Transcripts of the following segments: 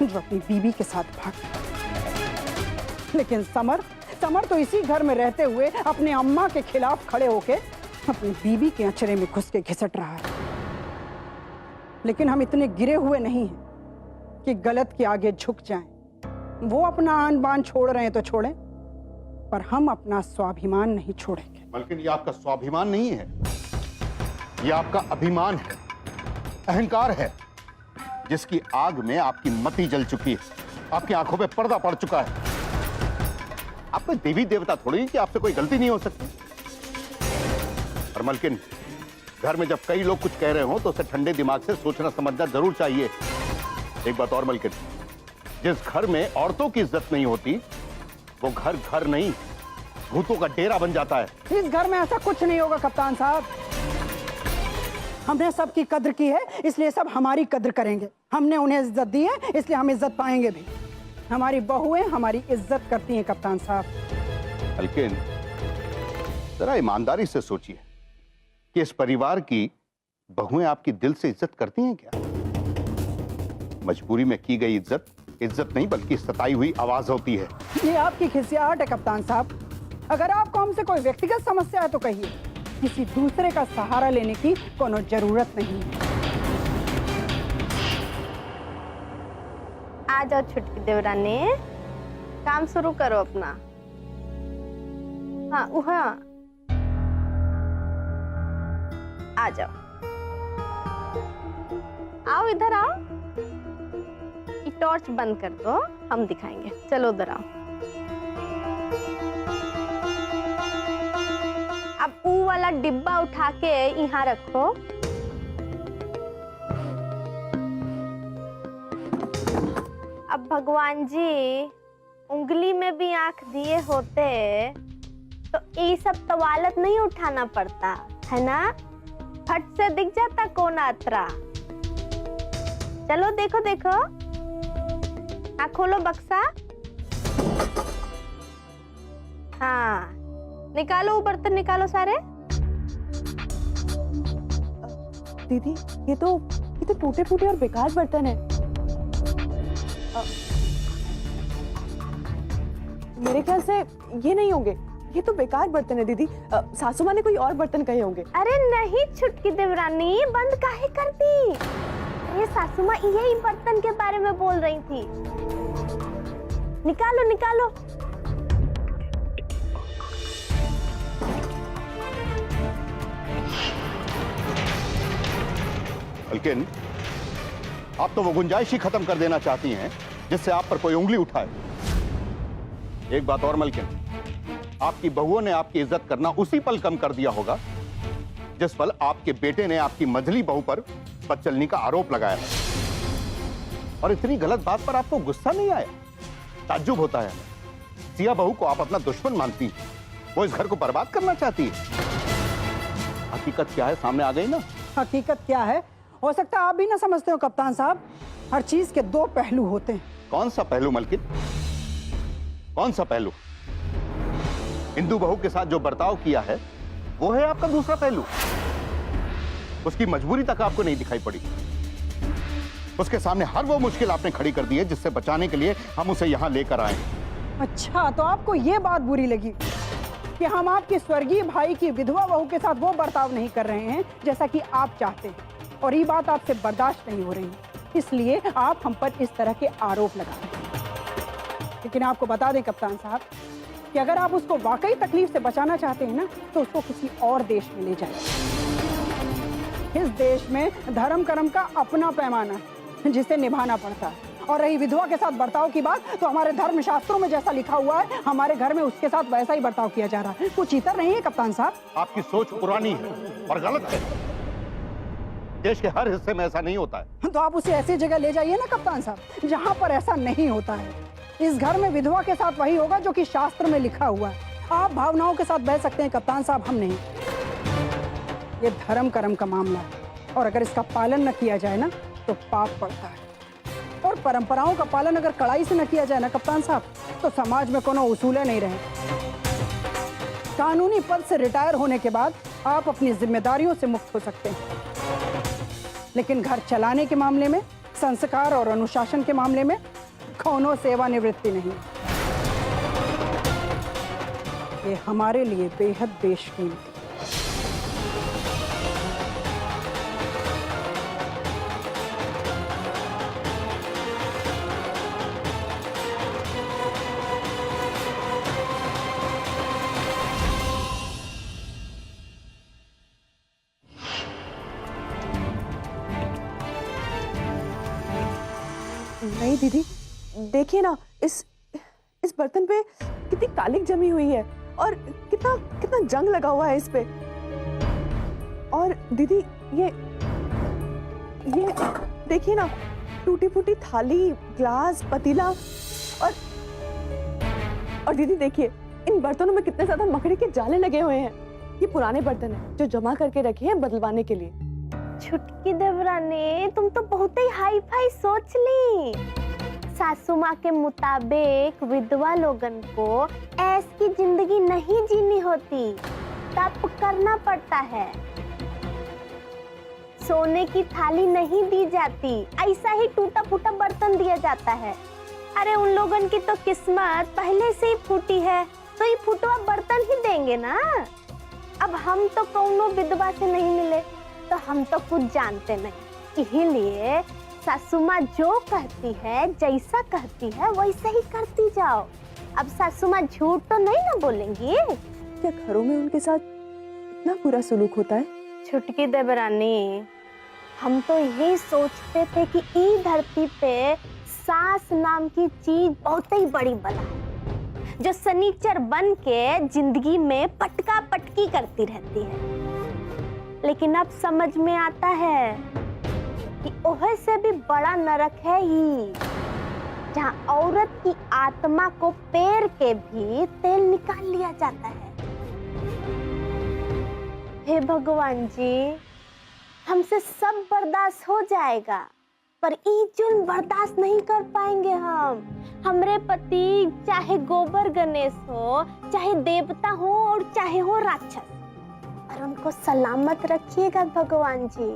जो अपनी बीवी के साथ भाग गया। लेकिन समर तो इसी घर में रहते हुए अपने अम्मा के खिलाफ खड़े होके अपनी बीवी के अचरे में घुस के घिसट रहा है। लेकिन हम इतने गिरे हुए नहीं हैं कि गलत के आगे झुक जाएं। वो अपना आन बान छोड़ रहे हैं तो छोड़ें, पर हम अपना स्वाभिमान नहीं छोड़ेंगे। बल्कि ये आपका स्वाभिमान नहीं है, ये आपका अभिमान है, अहंकार है, जिसकी आग में आपकी मति जल चुकी है, आपकी आंखों पे पर्दा पड़ चुका है। आप कोई देवी देवता थोड़ी कि आपसे कोई गलती नहीं हो सकती। और मलकिन, घर में जब कई लोग कुछ कह रहे हो तो उसे ठंडे दिमाग से सोचना समझना जरूर चाहिए। एक बात और मलकिन, जिस घर में औरतों की इज्जत नहीं होती वो घर नहीं, भूतों का डेरा बन जाता है। इस घर में ऐसा कुछ नहीं होगा कप्तान साहब। हमने सबकी कद्र की है, इसलिए सब हमारी कद्र करेंगे। हमने उन्हें इज्जत दी है, इसलिए हम इज्जत पाएंगे भी। हमारी बहुएं हमारी इज्जत करती हैं कप्तान साहब। लेकिन जरा ईमानदारी से सोचिए कि इस परिवार की बहुएं आपकी दिल से इज्जत करती हैं क्या? मजबूरी में की गई इज्जत नहीं बल्कि सताई हुई आवाज होती है। ये आपकी खिसियाहट है कप्तान साहब। अगर आपको हमसे कोई व्यक्तिगत समस्या है तो कहिए, किसी दूसरे का सहारा लेने की कोनो जरूरत नहीं है। आ जाओ छुटकी देवरानी, काम शुरू करो अपना। हाँ, आ जाओ, आओ इधर आओ। ये टॉर्च बंद कर दो, हम दिखाएंगे। चलो उधर आओ। अब वो वाला डिब्बा उठा के यहाँ रखो। अब भगवान जी उंगली में भी आंख दिए होते तो ये सब तवालत नहीं उठाना पड़ता है ना। फट से दिख जाता कौन आतरा। चलो देखो देखो, हाँ खोलो बक्सा। हाँ निकालो, वो बर्तन निकालो सारे। दीदी ये तो टूटे फूटे और बेकार बर्तन है। मेरे ख्याल से ये नहीं होंगे, ये तो बेकार बर्तन है दीदी। सासू माँ ने कोई और बर्तन कहे होंगे। अरे नहीं छुटकी देवरानी, बंद काहे कर दी? ये सासू माँ यही बर्तन के बारे में बोल रही थी। निकालो निकालो। लेकिन आप तो वो गुंजाइश ही खत्म कर देना चाहती हैं जिससे आप पर कोई उंगली उठाए। एक बात और मलकिन, आपकी बहुओं ने आपकी इज्जत करना उसी पल कम कर दिया होगा जिस पल आपके बेटे ने आपकी मझली बहू पर बदचलनी का आरोप लगाया। और इतनी गलत बात पर आपको गुस्सा नहीं आया? ताज्जुब होता है। सिया बहू को आप अपना दुश्मन मानती हैं, वो इस घर को बर्बाद करना चाहती है। हकीकत क्या है सामने आ गई ना। हकीकत क्या है हो सकता है आप भी ना समझते हो कप्तान साहब। हर चीज के दो पहलू होते हैं। कौन सा पहलू मलकिन, कौन सा पहलू? हिंदू बहू के साथ जो बर्ताव किया है वो है आपका दूसरा पहलू। उसकी मजबूरी तक आपको नहीं दिखाई पड़ी। उसके सामने हर वो मुश्किल आपने खड़ी कर दी है जिससे बचाने के लिए हम उसे यहां लेकर आए। अच्छा, तो आपको ये बात बुरी लगी कि हम आपके स्वर्गीय भाई की विधवा बहू के साथ वो बर्ताव नहीं कर रहे हैं जैसा कि आप चाहते हैं, और ये बात आपसे बर्दाश्त नहीं हो रही है, इसलिए आप हम पर इस तरह के आरोप लगा रहे हैं। लेकिन आपको बता दें कप्तान साहब कि अगर आप उसको वाकई तकलीफ से बचाना चाहते हैं ना, तो उसको किसी और देश में ले जाएं। इस देश में धर्म कर्म का अपना पैमाना है जिसे निभाना पड़ता है। और रही विधवा के साथ बर्ताव की बात, तो हमारे धर्म शास्त्रों में जैसा लिखा हुआ है हमारे घर में उसके साथ वैसा ही बर्ताव किया जा रहा है। कुछ इतर नहीं है कप्तान साहब। आपकी सोच पुरानी है और गलत है। देश के हर हिस्से में ऐसा नहीं होता है। तो आप उसे ऐसी जगह ले जाइए ना कप्तान साहब जहां पर ऐसा नहीं होता है। इस घर में विधवा के साथ वही होगा जो कि शास्त्र में लिखा हुआ है। आप भावनाओं के साथ बह सकते हैं कप्तान साहब, हम नहीं। ये धर्म कर्म का मामला है और अगर इसका पालन न किया जाए ना तो पाप पड़ता है। और परंपराओं का पालन अगर कड़ाई से न किया जाए ना कप्तान साहब, तो समाज में कोनो उसूलें नहीं रहे। कानूनी पद से रिटायर होने के बाद आप अपनी जिम्मेदारियों से मुक्त हो सकते हैं, लेकिन घर चलाने के मामले में संस्कार और अनुशासन के मामले में कौनो सेवानिवृत्ति नहीं। ये हमारे लिए बेहद बेशकीमती। नहीं दीदी, देखिए ना, इस बर्तन पे कितनी कालिक जमी हुई है और कितना कितना जंग लगा हुआ है इस पे। और दीदी ये देखिए ना, टूटी फूटी थाली, ग्लास, पतीला और दीदी देखिए, इन बर्तनों में कितने ज्यादा मकड़ी के जाले लगे हुए हैं। ये पुराने बर्तन हैं जो जमा करके रखे हैं बदलवाने के लिए। छुटकी देवरानी, तुम तो बहुत ही हाई फाई सोच ली। सासू माँ के मुताबिक विधवा लोगन को ऐसी जिंदगी नहीं जीनी होती, तप करना पड़ता है। सोने की थाली नहीं दी जाती, ऐसा ही टूटा फूटा बर्तन दिया जाता है। अरे उन लोगन की तो किस्मत पहले से ही फूटी है, तो ये फूटवा बर्तन ही देंगे ना। अब हम तो कौनो विधवा से नहीं मिले, तो हम तो कुछ जानते नहीं। इसीलिए सासू माँ जो कहती है, जैसा कहती है वैसा ही करती जाओ। अब सासू माँ झूठ तो नहीं ना बोलेंगी। क्या घरों में उनके साथ इतना बुरा सुलूक होता है? छुटकी देवरानी, हम तो यही सोचते थे कि ई धरती पे सास नाम की चीज बहुत ही बड़ी बला है, जो सनीचर बन के जिंदगी में पटका पटकी करती रहती है। लेकिन अब समझ में आता है कि ओहे से भी बड़ा नरक है ही, जहाँ औरत की आत्मा को पेर के भी तेल निकाल लिया जाता है। हे भगवान जी, हमसे सब बर्दाश्त हो जाएगा, पर ई जुल्म बर्दाश्त नहीं कर पाएंगे हम। हमरे पति चाहे गोबर गणेश हो, चाहे देवता हो और चाहे हो राक्षस, पर उनको सलामत रखिएगा भगवान जी।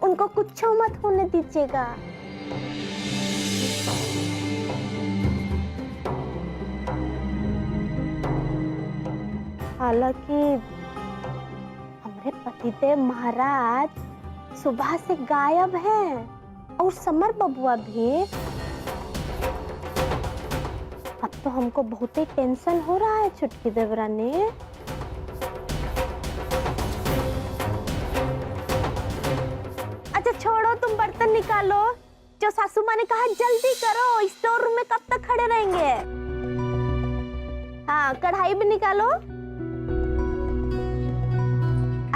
उनको कुछ मत होने दीजिएगा। हालांकि हमारे पतिदेव महाराज सुबह से गायब हैं और समर बबुआ भी। अब तो हमको बहुत ही टेंशन हो रहा है छुटकी देवरानी। अच्छा छोड़ो, तुम बर्तन निकालो। जो सासू माँ ने कहा जल्दी करो, स्टोर रूम में कब तक खड़े रहेंगे। हाँ, कढ़ाई भी निकालो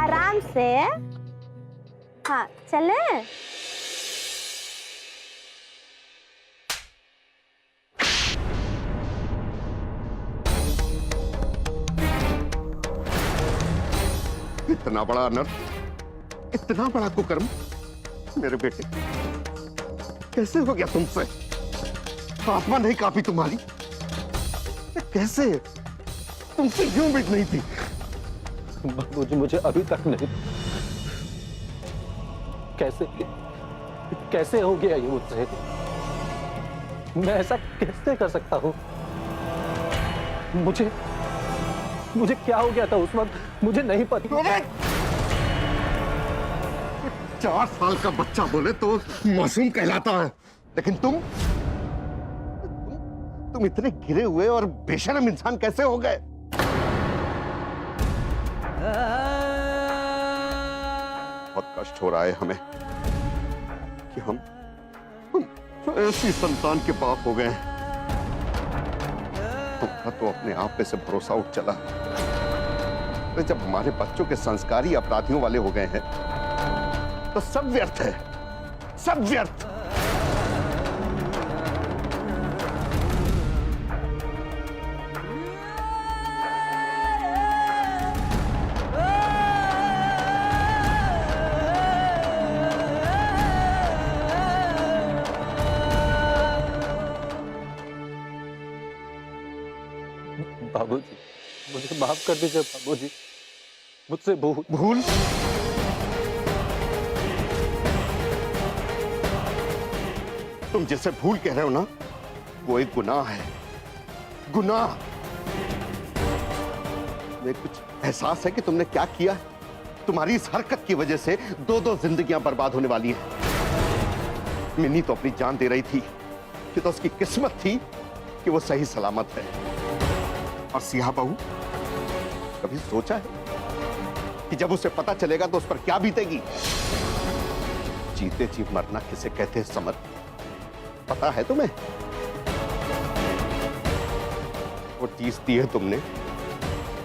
आराम से। हाँ चले। इतना बड़ा अनर्थ, इतना बड़ा कुकर्म मेरे बेटे, कैसे हो गया तुमसे? आत्मा नहीं काफी तुम्हारी? कैसे? तुमसे क्यों उम्मीद नहीं थी? बाबूजी, मुझे अभी तक नहीं, कैसे हो गया ये मुझसे? मैं ऐसा कैसे कर सकता हूँ? मुझे क्या हो गया था उस वक्त, मुझे नहीं पता। 4 साल का बच्चा बोले तो मासूम कहलाता है, लेकिन तुम इतने गिरे हुए और बेशर्म इंसान कैसे हो गए? बहुत कष्ट हो रहा है हमें कि हम ऐसी संतान के बाप हो गए। तुमका तो अपने आप पे से भरोसा उठ चला। तो जब हमारे बच्चों के संस्कार ही अपराधियों वाले हो गए हैं, तो सब व्यर्थ है, सब व्यर्थ। बाबूजी, मुझे माफ कर दीजिए बाबूजी, मुझसे भूल? तुम जिसे भूल कह रहे हो ना, वो एक गुनाह है, गुनाह। तुम्हें कुछ एहसास है कि तुमने क्या किया? तुम्हारी इस हरकत की वजह से दो जिंदगियां बर्बाद होने वाली हैं। मिन्नी तो अपनी जान दे रही थी कि तो उसकी किस्मत थी कि वो सही सलामत है। और सिया बहू, कभी सोचा है कि जब उसे पता चलेगा तो उस पर क्या बीतेगी? जीते जी मरना किसे कहते हैं समर, पता है तुम्हें? वो चीज दी है तुमने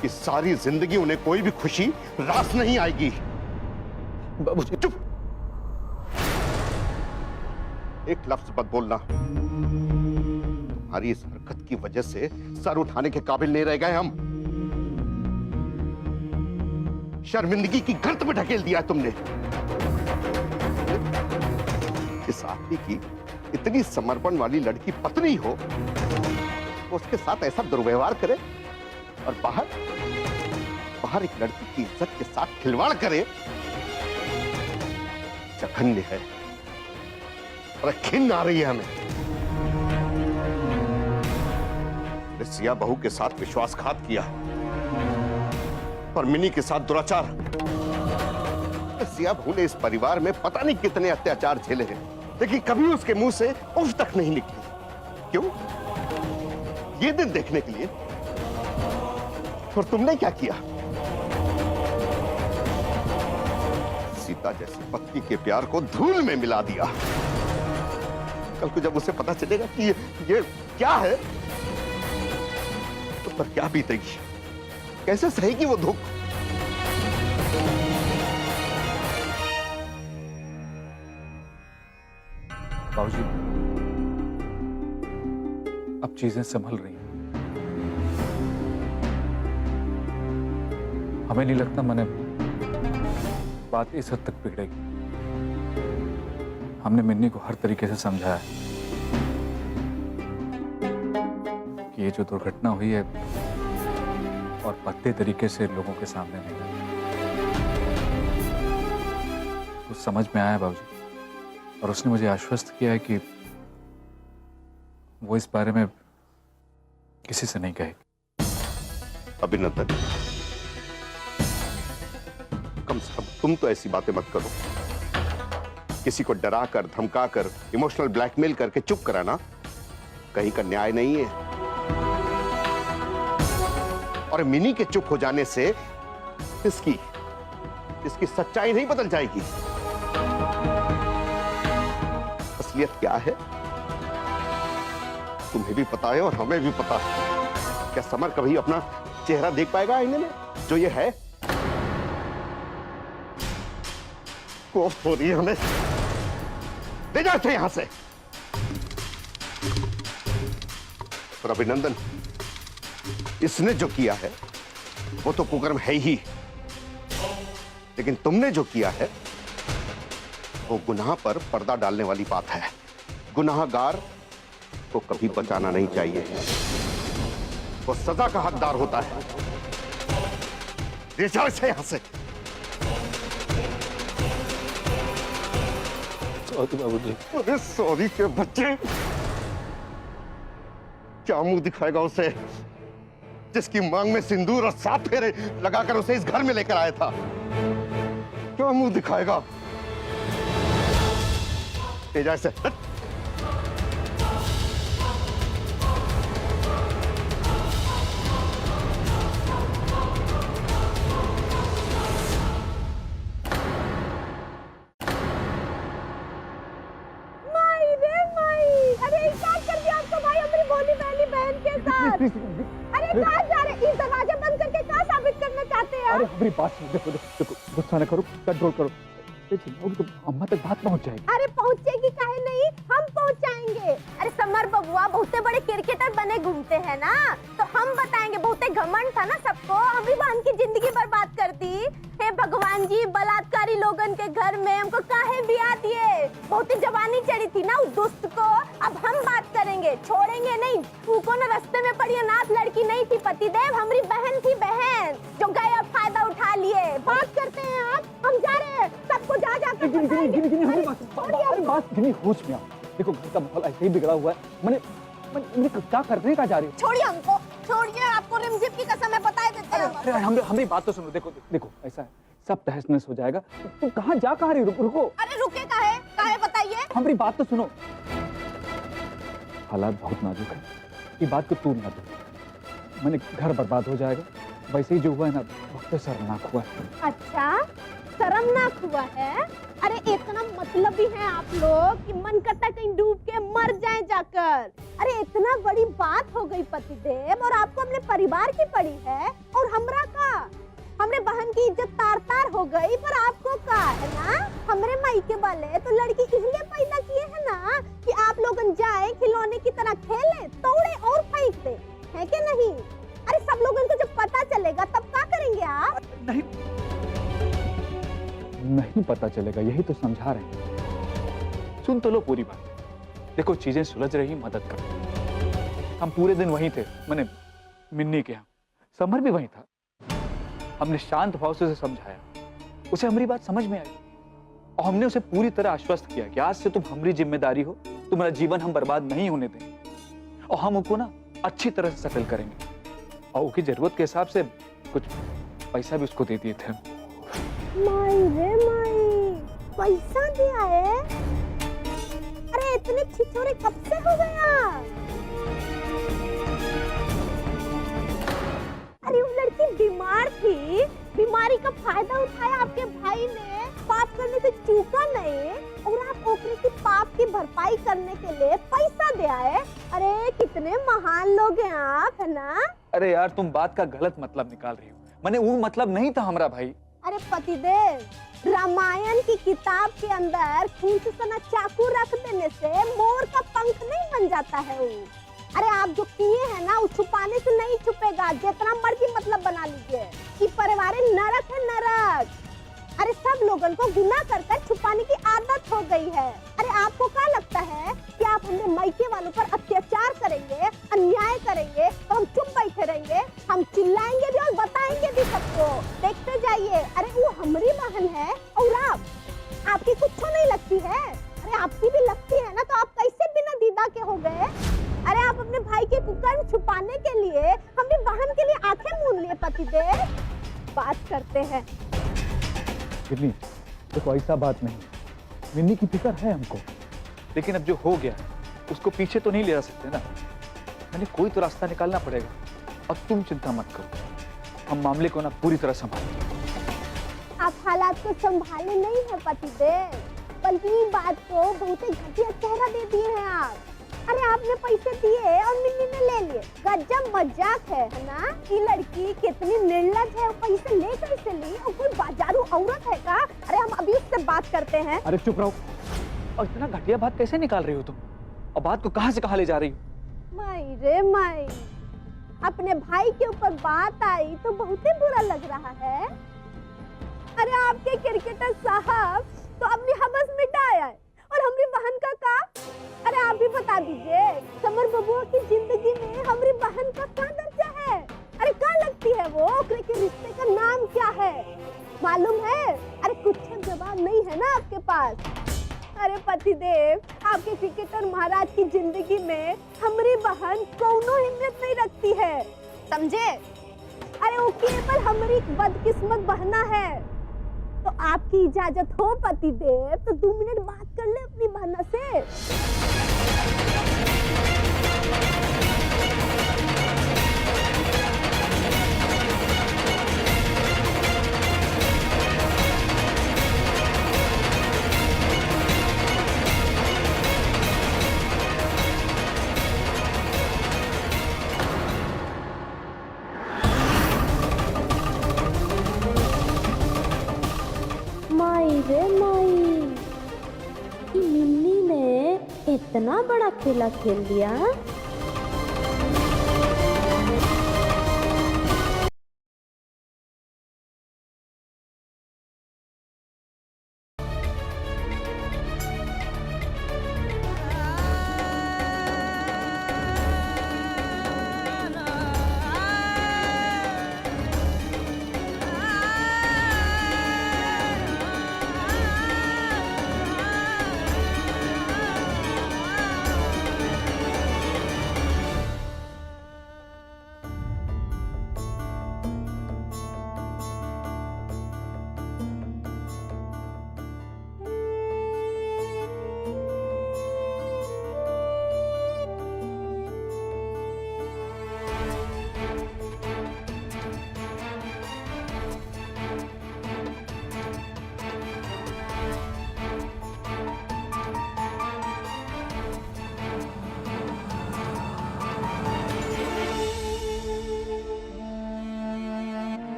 कि सारी जिंदगी उन्हें कोई भी खुशी रास नहीं आएगी। बाबूजी चुप, एक लफ्ज मत बोलना। तुम्हारी इस हरकत की वजह से सर उठाने के काबिल नहीं रह गए हम। शर्मिंदगी की गर्त में ढकेल दिया तुमने। इस आदमी की इतनी समर्पण वाली लड़की पत्नी हो, तो उसके साथ ऐसा दुर्व्यवहार करे, और बाहर एक लड़की की इज्जत के साथ खिलवाड़ करे, जघन्य है और घिन आ रही है हमें। सिया बहू के साथ विश्वासघात किया और मिनी के साथ दुराचार। सिया बहू ने इस परिवार में पता नहीं कितने अत्याचार झेले हैं, लेकिन कभी उसके मुंह से उफ तक नहीं निकली। क्यों? ये दिन देखने के लिए। और तुमने क्या किया? सीता जैसी पत्नी के प्यार को धूल में मिला दिया। कल को जब उसे पता चलेगा कि ये क्या है, तो पर क्या बीतेगी? कैसे सहेगी वो दुख? बाबूजी, अब चीजें संभल रही हैं। हमें नहीं लगता मैंने बात इस हद तक बिगड़ेगी। हमने मिन्नी को हर तरीके से समझाया कि ये जो दुर्घटना हुई है और भद्दे तरीके से लोगों के सामने नहीं, वो समझ में आया बाबूजी। और उसने मुझे आश्वस्त किया है कि वो इस बारे में किसी से नहीं कहेगी। अभिनंदन, कम से कम तुम तो ऐसी बातें मत करो। किसी को डरा कर, धमका कर, इमोशनल ब्लैकमेल करके चुप कराना कहीं का न्याय नहीं है। और मिनी के चुप हो जाने से इसकी सच्चाई नहीं बदल जाएगी। असलियत क्या है तुम्हें भी पता है और हमें भी पता है। क्या समर कभी अपना चेहरा देख पाएगा आईने में जो ये है? कोफ हो रही है हमें। ले जाओ इसे यहां से। और अभिनंदन, इसने जो किया है वो तो कुकर्म है ही, लेकिन तुमने जो किया है वो गुनाह पर पर्दा डालने वाली बात है। गुनाहगार को कभी बचाना नहीं चाहिए, वो सजा का हकदार होता है। ले जाओ इसे यहां से। सॉरी बाबूजी। अरे सॉरी के बच्चे, क्या मुंह दिखाएगा उसे जिसकी मांग में सिंदूर और 7 फेरे लगाकर उसे इस घर में लेकर आया था? क्या मुंह दिखाएगा? तेजा से अरे कहाँ जा रहे? इस दरवाजा बंद करके क्या साबित करना चाहते हैं? अरे हमारी बात सुनो, देखो देखो, गुस्सा न करो, कंट्रोल करो। तो अम्मा तक बात पहुंच जाएगी। अरे पहुंचेगी काहे नहीं, हम पहुंचाएंगे। अरे समर बबुआ बहुते बड़े क्रिकेटर बने घूमते हैं ना, तो हम बताएंगे। बहुते घमंड था ना सबको, हम भी बहन की जिंदगी बर्बाद कर दी। हे भगवान जी, बलात्कारी लोगन के घर में हमको काहे बिया दिए? बहुते जवानी चढ़ी थी ना उस दुष्ट को। अब हम बात करेंगे, छोड़ेंगे नहीं। उनको ना रास्ते में पड़ी अनाथ लड़की नहीं थी पतिदेव, हमारी बहन थी, बहन जो गए अब फायदा उठा लिए। बात करते हैं आप, हम जा रहे हैं। सबको जा गिनी, होश में आओ। देखो घर का माहौल ऐसे ही बिगड़ा हुआ है। मैंने क्या करने का जा रही हो? छोड़िए हमको, छोड़िए, आपको रिमझिम की कसम है, बता देते हैं। अरे हमारी बात तो सुनो। देखो देखो ऐसा है, सब तहस नहस हो जाएगा। तुम कहाँ जा कहाँ रही हो? रुको। अरे रुके काहे बताइए। हमारी बात तो सुनो। हालात बहुत नाजुक है, ये बात को तू ना दे। मैंने घर बर्बाद हो जाएगा। वैसे ही जो हुआ है ना, वक्त शर्मनाक हुआ है। अच्छा, शर्मनाक हुआ है? अरे इतना मतलबी हैं आप लोग कि मन करता है कहीं डूब के मर जाएं जाकर। अरे इतना बड़ी बात हो गई पतिदेव, और आपको अपने परिवार की पड़ी है, और हमरा का, हमरे बहन की इज्जत तार तार हो गई, पर आपको का है ना? हमरे मायके वाले तो लड़की इसलिए पैदा किए है ना कि आप लोगन जाए खिलौने की तरह खेले, तोड़े और फेंक दे, है कि नहीं? अरे सब लोगों को जब पता चलेगा तब क्या करेंगे आप? नहीं पता चलेगा, यही तो समझा रहे हैं। सुन तो लो पूरी बात। देखो चीजें सुलझ रही, मदद कर। हम पूरे दिन वहीं थे, मैंने मिन्नी के यहाँ, समर भी वहीं था। हमने शांत भाव से उसे समझाया, उसे हमारी बात समझ में आई, और हमने उसे पूरी तरह आश्वस्त किया कि आज से तुम हमारी जिम्मेदारी हो, तुम्हारा जीवन हम बर्बाद नहीं होने देंगे, और हम उसको ना अच्छी तरह से सेटल करेंगे। और उसकी जरूरत के हिसाब से कुछ पैसा भी उसको दे दिए थे। माई रे माई, पैसा दिया है? अरे इतने छिछोरे कब से हो गया? अरे वो लड़की बीमार थी, बीमारी का फायदा उठाया आपके भाई ने, पाप करने से चूका नहीं, और आप ओकरे की पाप की भरपाई करने के लिए पैसा दिया है। अरे कितने महान लोग हैं आप, है ना? अरे यार तुम बात का गलत मतलब निकाल रही हो। मैंने वो मतलब नहीं था हमारा भाई। अरे पतिदेव, रामायण की किताब के अंदर खून से सना चाकू रख देने से मोर का पंख नहीं बन जाता है वो। अरे आप जो किए हैं ना, वो छुपाने से नहीं छुपेगा, जितना मर्जी मतलब बना लीजिए कि परिवार नरक है, नरक। अरे सब लोगों को गुनाह कर कर छुपाने की आदत हो गई है। अरे आपको क्या लगता है कि आप हमें मायके वालों पर अत्याचार करेंगे, अन्याय करेंगे तो हम चुप बैठे रहेंगे? हम चिल्लाएंगे भी और बताएंगे भी सबको, देखते जाइए। अरे वो हमारी बहन है, और आपकी कुछ नहीं लगती है? अरे आपकी भी लगती है ना, तो आप कैसे बिना दीदा के हो गए? अरे आप अपने भाई के कुकर्म छुपाने के लिए हमारी बहन के लिए आंखें मूंद लिए पतिदेव। बात करते हैं। मिन्नी देखो ऐसा बात नहीं, मिन्नी की फिक्र है हमको, लेकिन अब जो हो गया उसको पीछे तो नहीं ले जा सकते ना। मैंने कोई तो रास्ता निकालना पड़ेगा, और तुम चिंता मत करो, हम मामले को ना पूरी तरह संभालेंगे। आप हालात को संभाले नहीं है पतिदेव, बल्कि बात को बहुत ही घटिया चेहरा दे दिए हैं आप। अरे आपने पैसे दिए और मिन्नी ने ले लिए, गजब मजाक है ना? ये लड़की कितनी निर्लज है, पैसे ले कैसे ली? और कोई बाजारू औरत है का? अरे हम अभी उससे बात करते हैं। अरे चुप रहो, और इतना घटिया बात कैसे निकाल रही हो तुम, और बात को कहां से कहां ले जा रही हो? माई रे माई, अपने भाई के ऊपर बात आई तो बहुत ही बुरा लग रहा है। अरे आपके क्रिकेटर साहब तो अपनी हवस मिटाया है, और हमारी बहन का अरे आप भी बता दीजिए, समर बबुआ की जिंदगी में हमारी बहन का क्या दर्जा है? अरे क्या लगती है वो? ओकरे के रिश्ते का नाम क्या है मालूम है? अरे कुछ जवाब नहीं है ना आपके पास? अरे पतिदेव, आपके क्रिकेटर महाराज की जिंदगी में हमारी बहन कोनो हिम्मत नहीं रखती है, समझे? अरे वो केवल हमारी बदकिस्मत बहना है। तो आपकी इजाजत हो पतिदेव तो 2 मिनट बात कर ले अपनी बहना से। माई रे माई, मिन्नी ने इतना बड़ा खेला खेल दिया।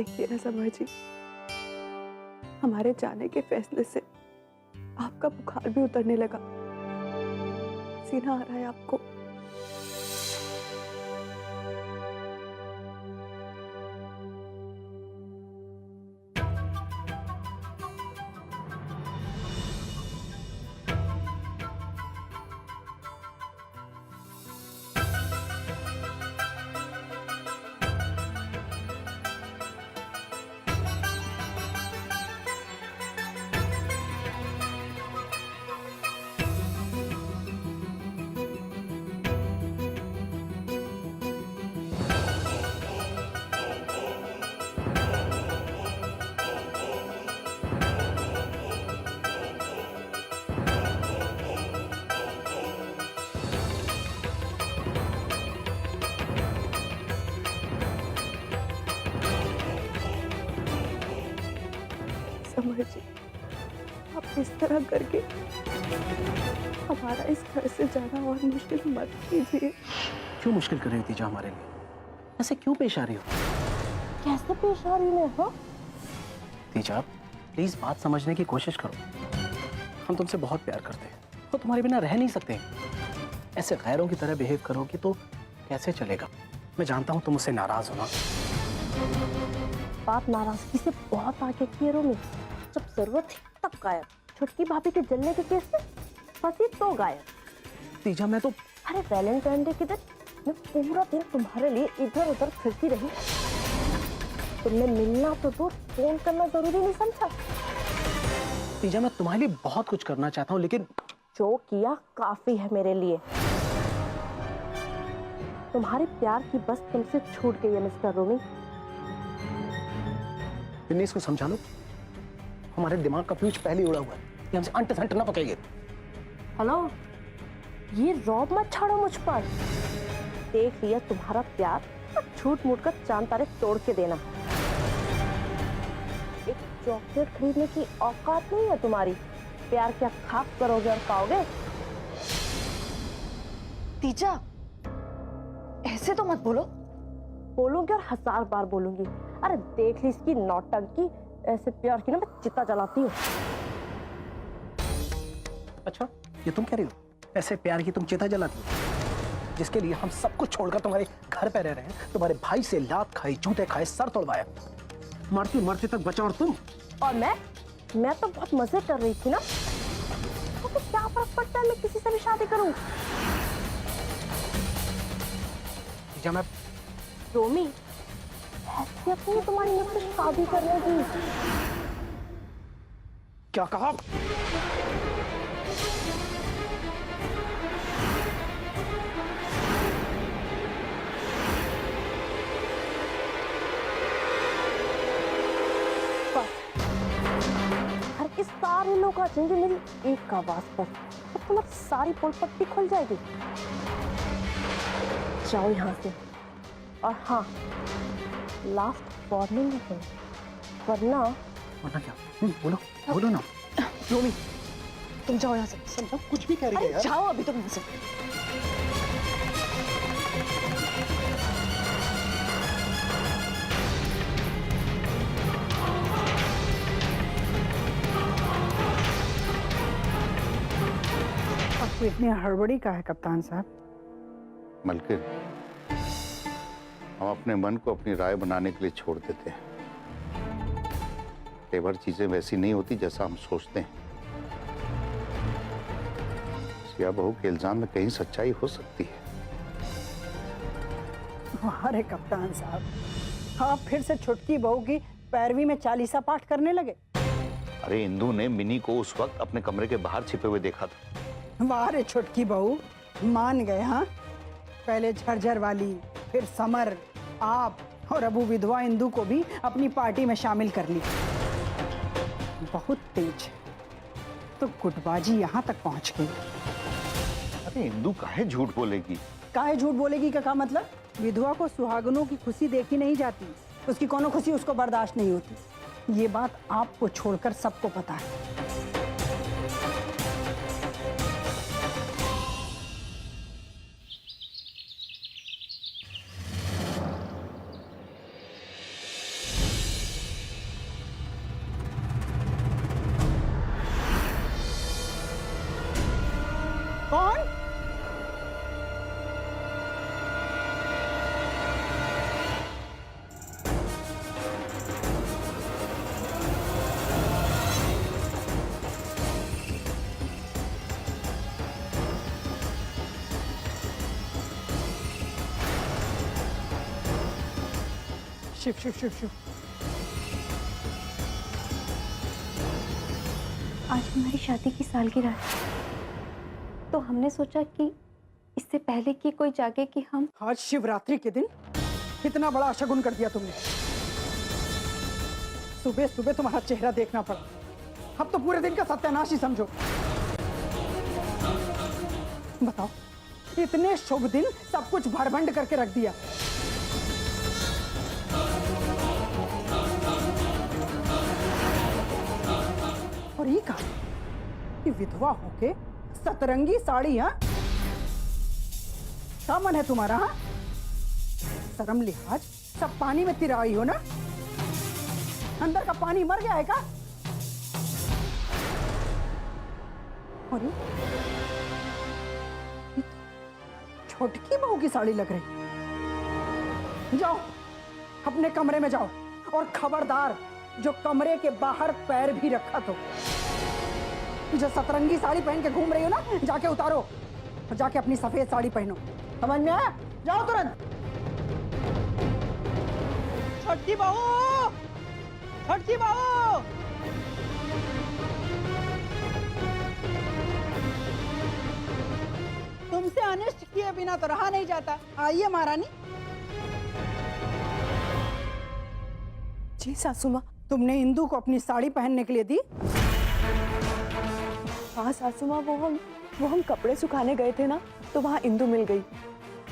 देखिए ना समर जी, हमारे जाने के फैसले से आपका बुखार भी उतरने लगा, सीना आ रहा है आपको। समर जी, आप इस तरह करके हमारा इस घर से जाना और मुश्किल मत कीजिए। क्यों मुश्किल कर रही हो तीजा हमारे लिए? ऐसे क्यों पेश आ रही हो? कैसे पेश आ रही मैं? हाँ, तीजा प्लीज बात समझने की कोशिश करो। हम तुमसे बहुत प्यार करते हैं और तुम्हारे बिना रह नहीं सकते। ऐसे गैरों की तरह बिहेव करोगे तो कैसे चलेगा? मैं जानता हूँ तुम मुझसे नाराज हो ना। बात नाराजगी से बहुत आगे की है रोमी। जब जरूरत थी तब गायब, छुटकी भाभी के जलने के केस में फंसी तो गायब। तीजा मैं तो अरे वैलेंटाइन डे के दिन मैं पूरा दिन तुम्हारे लिए इधर उधर फिरती रही। तुमने मिलना तो दूर, फोन करना जरूरी नहीं समझा। तीजा मैं तुम्हारे लिए बहुत कुछ करना चाहता हूँ, लेकिन जो किया काफी है मेरे लिए। तुम्हारे प्यार की बस तुमसे छूट गई है मिस्टर रोमी। इन्हें इसको समझा लो। हमारे दिमाग का फ्यूज पहले उड़ा हुआ है, ये हमसे अंट संट ना पकाइए। हेलो, ये रौब मत छाड़ो मुझ पर। देख लिया तुम्हारा प्यार, झूठ मूठ कर चांद तारे तोड़ के देना। एक चॉकलेट खरीदने की औकात नहीं है तुम्हारी। प्यार क्या खाक करोगे और पाओगे? तीजा, ऐसे तो मत बोलो। बोलूंगी और 1000 बार बोलूंगी। अरे देख ली इसकी नौटंकी। ऐसे प्यार की ना मैं चिता जलाती हूँ। अच्छा, ये तुम कह रही हो? ऐसे प्यार की तुम चिता जलाती हो, जिसके लिए हम सब कुछ छोड़कर तुम्हारे घर पे रह रहे हैं, तुम्हारे भाई से लात खाई, जूते खाए, सर तोड़वाया, मरते मरते तक बचा, और तुम? और मैं तो बहुत मजे कर रही थी ना। तो क्या फर्क पड़ता है मैं किसी से भी शादी करूं? जब मैं रोमी, हैसियत नहीं तुम्हारी मुझसे शादी करने की। क्या कहा? घर के सारे लोग आ जाएंगे मेरी एक आवाज पर, तो तुम्हारी सारी पोल पट्टी खुल जाएगी। जाओ यहाँ से। और हाँ, लास्ट वार्निंग है, वरना क्या? बोलो बोलो ना। रोमी, तुम जाओ यहाँ से। समझो, कुछ भी कह रही है अरे यार। जाओ अभी तुम यहाँ से। आपको इतनी हड़बड़ी का है कप्तान साहब? मलकिन, हम अपने मन को अपनी राय बनाने के लिए छोड़ देते हैं। कई बार चीजें वैसी नहीं होती जैसा हम सोचते हैं। सिया बहू के इल्जाम में कहीं सच्चाई हो सकती है। अरे कप्तान साहब, आप फिर से छुटकी बहू की पैरवी में चालीसा पाठ करने लगे। अरे इंदू ने मिनी को उस वक्त अपने कमरे के बाहर छिपे हुए देखा था। वाह रे छुटकी बहू, मान गए। हाँ, पहले झरझर वाली, फिर समर, आप और अबू विधवा इंदू को भी अपनी पार्टी में शामिल कर ली। बहुत तेज है, तो गुटबाजी यहाँ तक पहुँच गई। अरे इंदू काहे झूठ बोलेगी? काहे झूठ बोलेगी का मतलब? विधवा को सुहागनों की खुशी देखी नहीं जाती, उसकी कोनो खुशी उसको बर्दाश्त नहीं होती। ये बात आपको छोड़कर सबको पता है। शिव शिव शिव शिव। आज हमारी शादी की सालगिरह है, तो हमने सोचा कि इससे पहले कि कोई जागे कि हम आज शिवरात्रि के दिन कितना बड़ा शगुन कर दिया तुमने। सुबह सुबह तुम्हारा चेहरा देखना पड़ा, अब तो पूरे दिन का सत्यानाश ही समझो। बताओ, इतने शुभ दिन सब कुछ भरभंड करके रख दिया। और ये कहा कि विधवा होके सतरंगी साड़ी, हाँ? क्या मन है तुम्हारा? हाँ, शर्म लिहाज सब पानी में तिराई हो ना? अंदर का पानी मर गया है क्या? और ये छोटकी बहू की साड़ी लग रही। जाओ अपने कमरे में जाओ, और खबरदार जो कमरे के बाहर पैर भी रखा तो जो सतरंगी साड़ी पहन के घूम रही हो ना, जाके उतारो और जाके अपनी सफेद साड़ी पहनो। समझ में आया? जाओ तुरंत। छोटकी बहू, छोटकी बहू, तुमसे अनिष्ट किए बिना तो रहा नहीं जाता। आइए महारानी। जी सासू माँ। तुमने इंदु को अपनी साड़ी पहनने के लिए दी? हाँ सासू माँ, वो हम कपड़े सुखाने गए थे ना, तो वहाँ इंदु मिल गई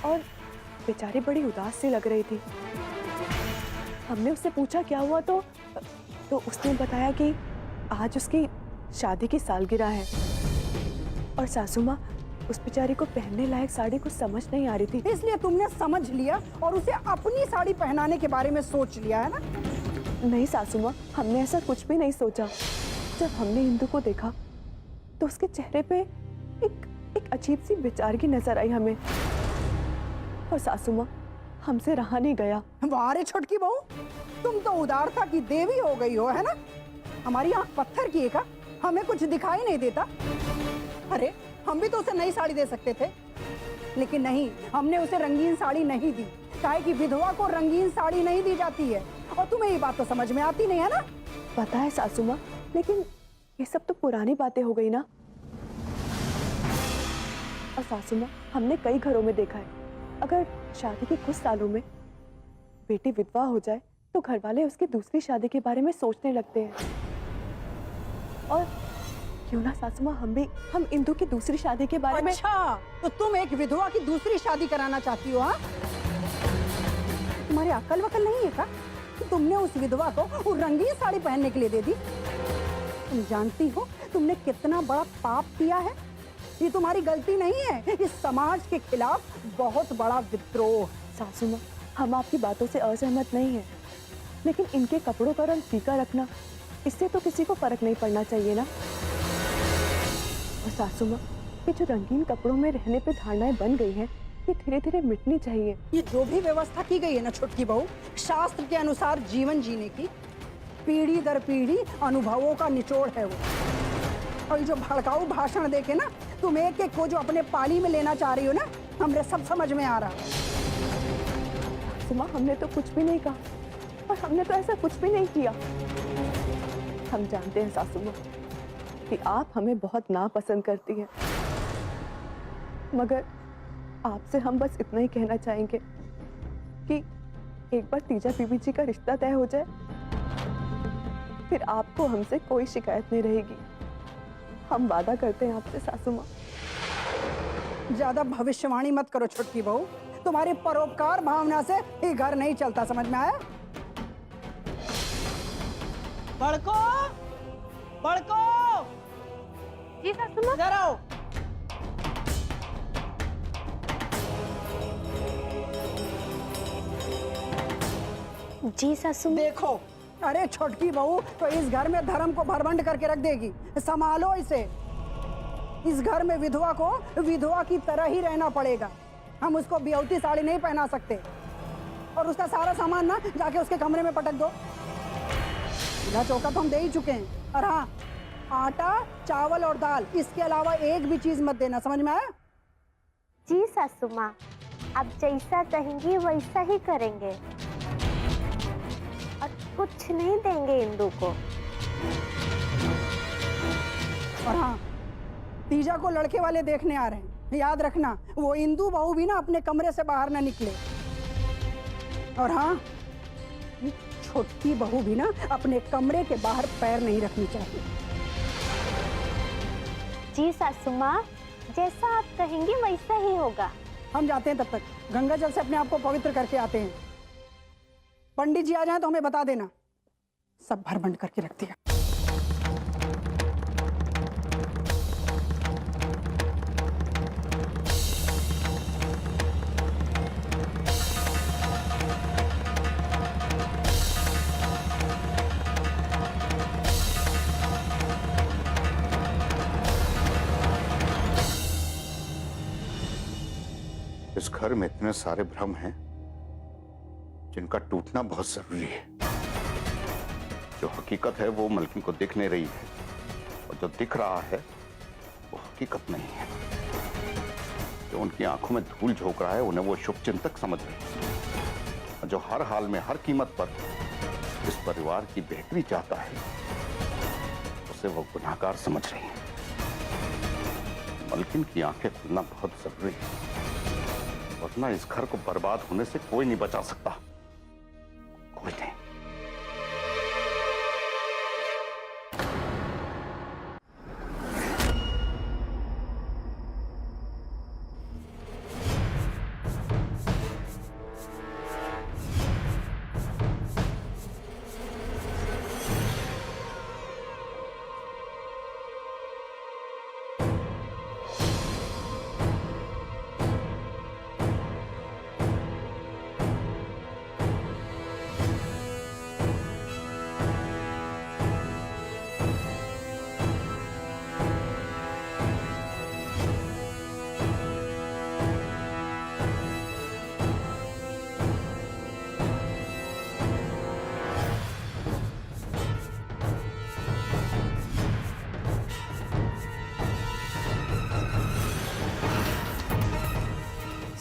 और बेचारी बड़ी उदास सी लग रही थी। हमने उससे पूछा क्या हुआ, तो उसने बताया कि आज उसकी शादी की सालगिरह है। और सासू माँ, उस बेचारी को पहनने लायक साड़ी कुछ समझ नहीं आ रही थी। इसलिए तुमने समझ लिया और उसे अपनी साड़ी पहनाने के बारे में सोच लिया है ना? नहीं सासू माँ, हमने ऐसा कुछ भी नहीं सोचा। जब हमने इंदु को देखा तो उसके चेहरे पे एक अजीब सी बेचारगी नजर आई हमें। और सासू माँ, हमसे रहा नहीं गया। वाह रे छोटकी बहू, तुम तो उदारता की देवी हो गई हो, है ना? हमारी आंख पत्थर की है का? हमें कुछ दिखाई नहीं देता? अरे हम भी तो उसे नई साड़ी दे सकते थे, लेकिन नहीं, हमने उसे रंगीन साड़ी नहीं दी। काहे कि विधवा को रंगीन साड़ी नहीं दी जाती है। और तुम्हें ये बात तो समझ में आती नहीं है ना? पता है सासू माँ, लेकिन ये सब तो पुरानी बातें हो गई ना। और सासू माँ, हमने कई घरों में देखा है, अगर शादी के कुछ सालों में बेटी विधवा हो जाए तो घर वाले उसकी दूसरी शादी के बारे में सोचने लगते हैं। और क्यों ना सासू माँ, हम इंदु की दूसरी शादी के बारे में। अच्छा, तो तुम एक विधवा की दूसरी शादी कराना चाहती हो? हाँ, तुम्हारी अकल वकल नहीं है का कि तुमने उस विधवा को वो रंगीन साड़ी पहनने के लिए दे दी? तुम जानती हो तुमने कितना बड़ा पाप किया है? ये तुम्हारी गलती नहीं है, इस समाज के खिलाफ बहुत बड़ा विद्रोह। सासू माँ, हम आपकी बातों से असहमत नहीं है, लेकिन इनके कपड़ों का रंग फीका रखना, इससे तो किसी को फर्क नहीं पड़ना चाहिए ना। और सासू माँ, ये जो रंगीन कपड़ों में रहने पे धारणाएं बन गई हैं, ये धीरे धीरे मिटनी चाहिए। ये जो भी व्यवस्था की गई है ना छोटकी बहू, शास्त्र के अनुसार जीवन जीने की, पीढ़ी दर पीढ़ी अनुभवों का निचोड़ है वो। और जो भड़काऊ भाषण देके ना तुम एक एक को जो अपने पाली में लेना चाह रही हो ना, हमरे सब समझ में आ रहा है। सुमा, हमने तो कुछ भी नहीं कहा और हमने तो ऐसा कुछ भी नहीं किया। हम जानते हैं सासू माँ कि आप हमें बहुत नापसंद करती हैं, मगर आपसे हम बस इतना ही कहना चाहेंगे कि एक बार तीजा बीबी जी का रिश्ता तय हो जाए, फिर आपको हमसे कोई शिकायत नहीं रहेगी। हम वादा करते हैं आपसे सासू माँ। ज्यादा भविष्यवाणी मत करो छोटकी बहू, तुम्हारी परोपकार भावना से ये घर नहीं चलता, समझ में आया? बड़को, बड़को, जी सासू माँ। इधर आओ। जी सासू माँ। देखो, अरे छोटकी बहू तो इस घर में धर्म को भरभंड करके रख देगी, संभालो इसे। इस घर में विधवा को विधवा की तरह ही रहना पड़ेगा। हम उसको बियौती साड़ी नहीं पहना सकते। और उसका सारा सामान ना जाके उसके कमरे में पटक दो। चूल्हा चौका तो हम दे ही चुके हैं। और हाँ, आटा, चावल और दाल, इसके अलावा एक भी चीज मत देना, समझ में आया? जी सासू माँ, आप जैसा कहेंगी वैसा ही करेंगे। कुछ नहीं देंगे इंदु को। और हाँ, तीजा को लड़के वाले देखने आ रहे हैं, याद रखना वो इंदु बहू भी ना अपने कमरे से बाहर ना निकले। और हाँ, छोटी बहू भी ना अपने कमरे के बाहर पैर नहीं रखनी चाहिए। जी सासू माँ, जैसा आप कहेंगे वैसा ही होगा। हम जाते हैं, तब तक गंगा जल से अपने आप को पवित्र करके आते हैं। पंडित जी आ जाएं तो हमें बता देना, सब भर बंद करके रख दिया। इस घर में इतने सारे भ्रम हैं जिनका टूटना बहुत जरूरी है। जो हकीकत है वो मलकिन को दिख नहीं रही है, और जो दिख रहा है वो हकीकत नहीं है। जो उनकी आंखों में धूल झोंक रहा है उन्हें वो शुभचिंतक समझ रहे हैं, और जो हर हाल में हर कीमत पर इस परिवार की बेहतरी चाहता है उसे वो गुनाहगार समझ रही है। मलकिन की आंखें खुलना बहुत जरूरी है, वरना इस घर को बर्बाद होने से कोई नहीं बचा सकता, कोई नहीं।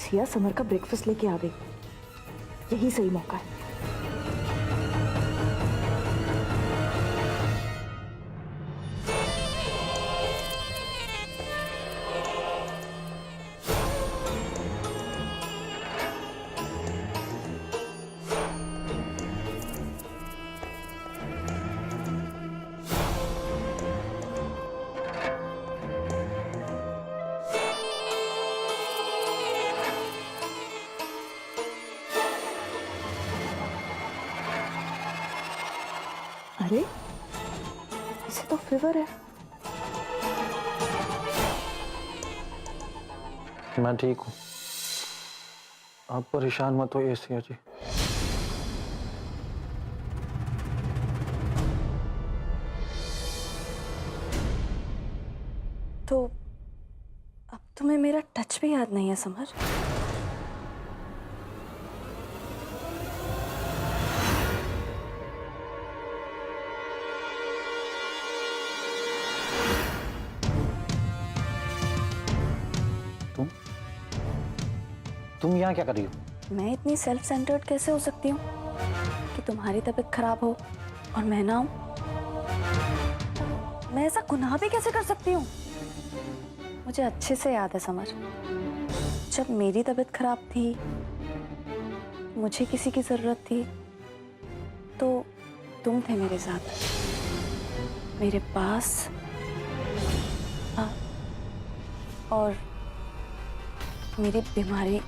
सिया समर का ब्रेकफास्ट लेके आ गई, यही सही मौका है। अरे इसे तो फीवर है। मैं ठीक हूँ, आप परेशान मत होइए सिया जी। तो अब तुम्हें मेरा टच भी याद नहीं है समर? तुम यहाँ क्या कर रही हो? मैं इतनी सेल्फ सेंटर्ड कैसे हो सकती हूँ कि तुम्हारी तबीयत खराब हो और मैं ना हूं? मैं ऐसा गुनाह भी कैसे कर सकती हूँ? मुझे अच्छे से याद है समर, जब मेरी तबीयत खराब थी, मुझे किसी की जरूरत थी, तो तुम थे मेरे साथ, मेरे पास। और मेरी बीमारी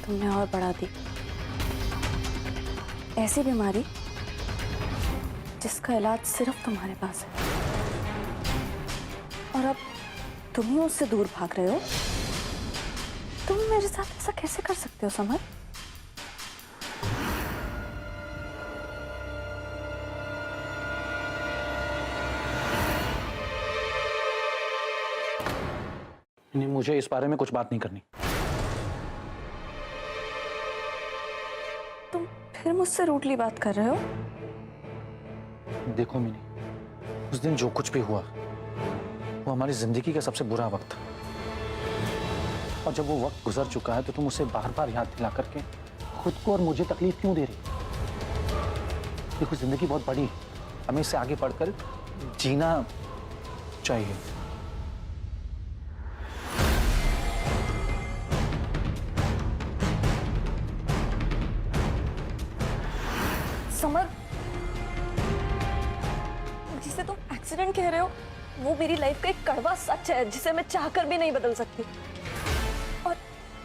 तुमने और बढ़ा दी, ऐसी बीमारी जिसका इलाज सिर्फ तुम्हारे पास है, और अब तुम ही उससे दूर भाग रहे हो। तुम मेरे साथ ऐसा कैसे कर सकते हो समर? नहीं, मुझे इस बारे में कुछ बात नहीं करनी। तुम फिर मुझसे रूडली बात कर रहे हो? देखो मिनी, उस दिन जो कुछ भी हुआ वो हमारी जिंदगी का सबसे बुरा वक्त था, और जब वो वक्त गुजर चुका है तो तुम उसे बार बार याद दिला करके खुद को और मुझे तकलीफ क्यों दे रही? देखो जिंदगी बहुत बड़ी है, हमें इससे आगे बढ़कर जीना चाहिए। समर, जिसे तुम एक्सीडेंट कह रहे हो वो मेरी लाइफ का एक कड़वा सच है जिसे मैं चाहकर भी नहीं बदल सकती। और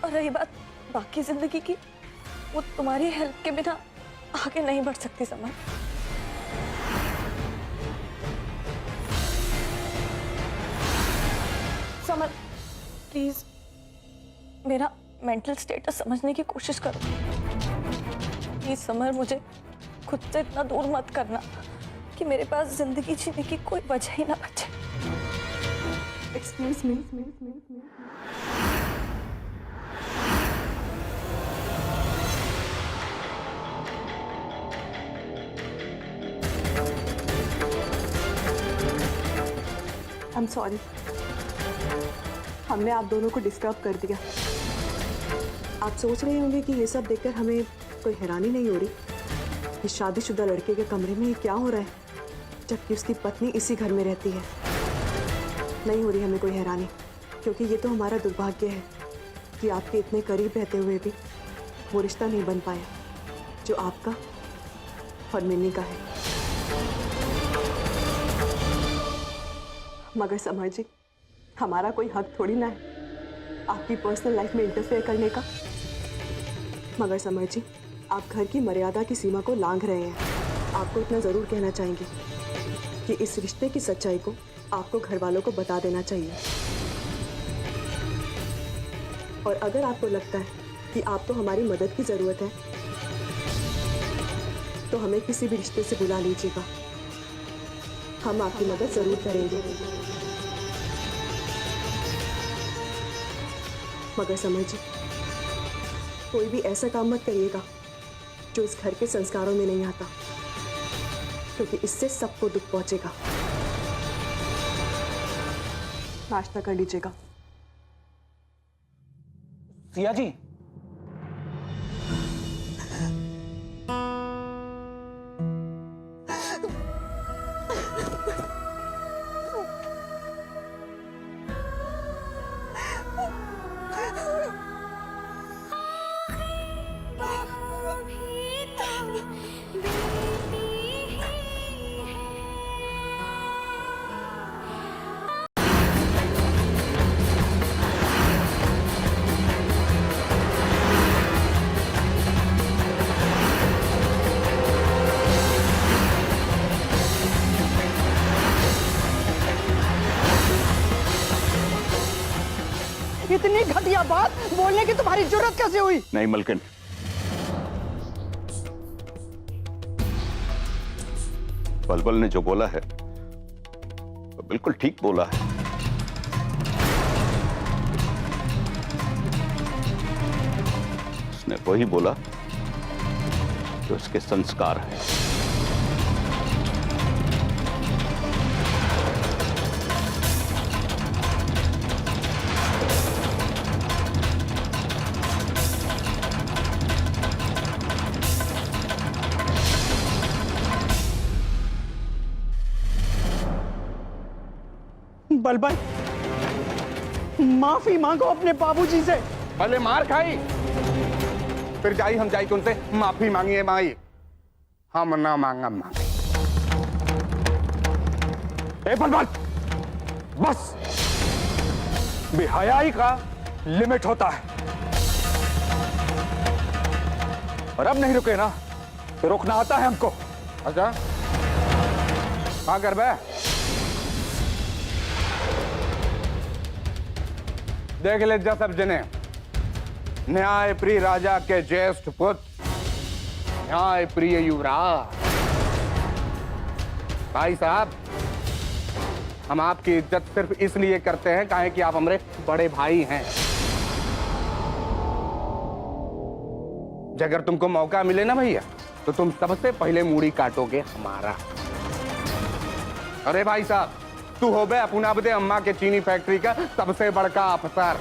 रही बात बाकी जिंदगी की, वो तुम्हारी हेल्प के बिना आगे नहीं बढ़ सकती समर। समर प्लीज मेरा मेंटल स्टेटस समझने की कोशिश करो। प्लीज समर, मुझे खुद से इतना दूर मत करना कि मेरे पास जिंदगी जीने की कोई वजह ही ना बचे। Excuse me. I am sorry, हमने आप दोनों को डिस्टर्ब कर दिया। आप सोच रहे होंगे कि ये सब देखकर हमें कोई हैरानी नहीं हो रही। इस शादीशुदा लड़के के कमरे में ये क्या हो रहा है, जबकि उसकी पत्नी इसी घर में रहती है। नहीं हो रही हमें कोई हैरानी, क्योंकि ये तो हमारा दुर्भाग्य है कि आपके इतने करीब रहते हुए भी वो रिश्ता नहीं बन पाया जो आपका और मिन्नी का है। मगर समर जी, हमारा कोई हक थोड़ी ना है आपकी पर्सनल लाइफ में इंटरफेयर करने का। मगर समर जी, आप घर की मर्यादा की सीमा को लांघ रहे हैं। आपको इतना ज़रूर कहना चाहेंगे कि इस रिश्ते की सच्चाई को आपको घर वालों को बता देना चाहिए। और अगर आपको लगता है कि आपको हमारी मदद की ज़रूरत है तो हमें किसी भी रिश्ते से बुला लीजिएगा, हम आपकी मदद ज़रूर करेंगे। मगर समर जी, कोई भी ऐसा काम मत करिएगा जो इस घर के संस्कारों में नहीं आता, क्योंकि इससे सबको दुख पहुंचेगा। नाश्ता कर लीजिएगा। सिया जी, इतनी घटिया बात बोलने की तुम्हारी जरूरत कैसे हुई? नहीं मलकिन, बलबल ने जो बोला है वो बिल्कुल ठीक बोला है। उसने वही बोला जो उसके संस्कार है। बलबल, माफी मांगो अपने बाबूजी से। पहले मार खाई फिर जाई हम जाई उनसे माफी मांगिए माई, हम ना मांगा मांगे। ए बलबल, बस बेहयाई का लिमिट होता है, और अब नहीं रुके ना तो रोकना आता है हमको। अच्छा हाँ कर बे, देख ले जा सब जने, न्याय प्रिय राजा के ज्येष्ठ पुत्र, न्याय प्रिय युवराज। भाई साहब, हम आपकी इज्जत सिर्फ इसलिए करते हैं काहे कि आप हमारे बड़े भाई हैं। अगर तुमको मौका मिले ना भैया तो तुम सबसे पहले मूड़ी काटोगे हमारा। अरे भाई साहब, तू हो बे अपना बदे अम्मा के चीनी फैक्ट्री का सबसे बड़का अफसर।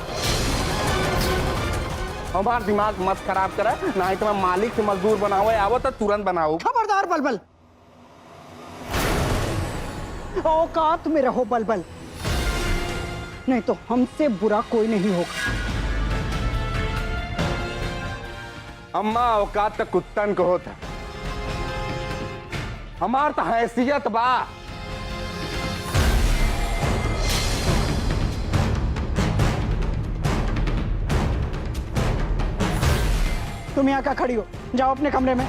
हमारा दिमाग मत खराब करा, ना ही तो मैं मालिक से मजदूर बनाओ आवो तो तुरंत बनाओ। खबरदार बलबल, औकात में रहो बलबल, नहीं तो हमसे बुरा कोई नहीं होगा। अम्मा औकात तक कुत्तन को होता, हमार तो हैसियत बा। तुम यहाँ क्या खड़ी हो? जाओ अपने कमरे में।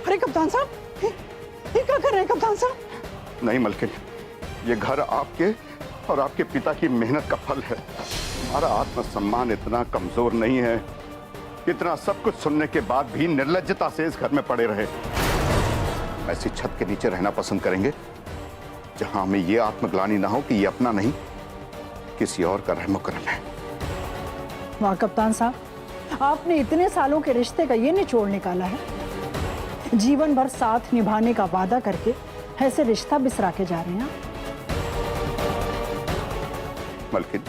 अरे कप्तान साहब, ये क्या कर रहे हैं कप्तान साहब? नहीं मलकिन, ये घर आपके और आपके पिता की मेहनत का फल है। हमारा आत्मसम्मान इतना कमजोर नहीं है, इतना सब कुछ सुनने के बाद भी निर्लज्जता से इस घर में पड़े रहे। ऐसी छत के नीचे रहना पसंद करेंगे जहां हमें ये आत्मग्लानि ना हो कि ये अपना नहीं किसी और का रहमो करम है। वाह कप्तान साहब, आपने इतने सालों के रिश्ते का ये निचोड़ निकाला है। जीवन भर साथ निभाने का वादा करके ऐसे रिश्ता बिसरा के जा रहे हैं। मलकिन,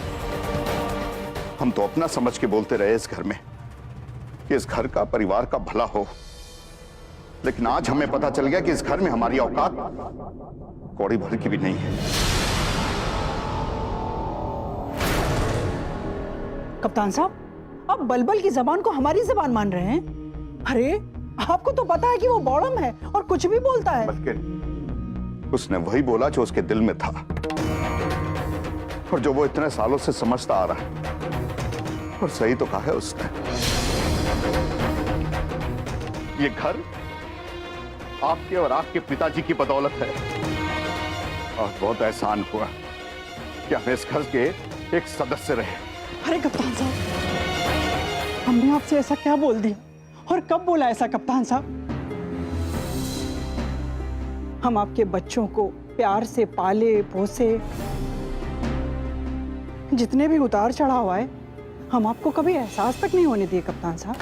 हम तो अपना समझ के बोलते रहे इस घर में कि इस घर का, परिवार का भला हो, लेकिन आज हमें पता चल गया कि इस घर में हमारी औकात कौड़ी भर की भी नहीं है। कप्तान साहब, आप बलबल की जबान को हमारी जबान मान रहे हैं? अरे आपको तो पता है कि वो बौड़म है और कुछ भी बोलता है। मलकिन, उसने वही बोला जो उसके दिल में था और जो वो इतने सालों से समझता आ रहा है, और सही तो कहा है उसने। ये घर आपके और आपके पिताजी की बदौलत है और बहुत एहसान हुआ कि हम इस घर के एक सदस्य रहे। अरे कप्तान साहब, हमने आपसे ऐसा क्या बोल दिया और कब बोला ऐसा कप्तान साहब? हम आपके बच्चों को प्यार से पाले पोसे, जितने भी उतार चढ़ाव आए हम आपको कभी एहसास तक नहीं होने दिए कप्तान साहब।